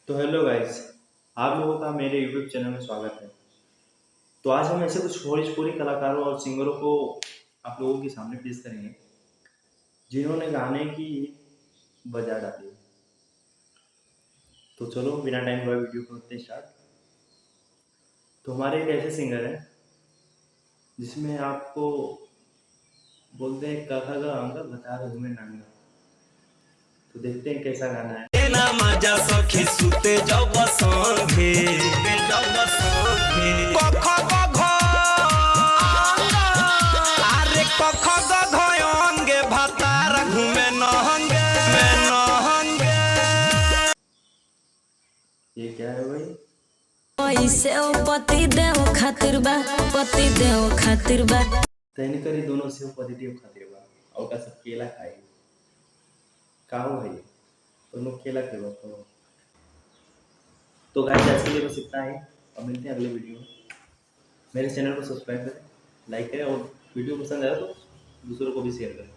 तो hello guys, आप लोगों का मेरे यूट्यूब चैनल में स्वागत है। तो आज हम ऐसे कुछ भोजपुरी कलाकारों और सिंगरों को आप लोगों के सामने पेश करेंगे जिन्होंने गाने की बजा डाली। तो चलो बिना टाइम हुए वीडियो करते हैं स्टार्ट। तो हमारे एक ऐसे सिंगर हैं जिसमें आपको बोलते हैं कथा का अंगा बता दो तुम्हें नांगा। तो देखते हैं कैसा गाना है। ना मजा सखी सुते जब संगे कख गघ अरे कख गघ अंगे भातार घूमे नहंगे ये क्या है भाई? पैसे पति देव खातिर बा, पति देव खातिर बा। तैन करी दोनों से पॉजिटिव खातिर बा और का सब केला खाई का हो भाई दोनों केला के बताओ। तो गाइस आज के लिए बस इतना ही और मिलते हैं अगले वीडियो में। मेरे चैनल को सब्सक्राइब करें, लाइक करें और वीडियो पसंद आया तो दूसरों को भी शेयर करें।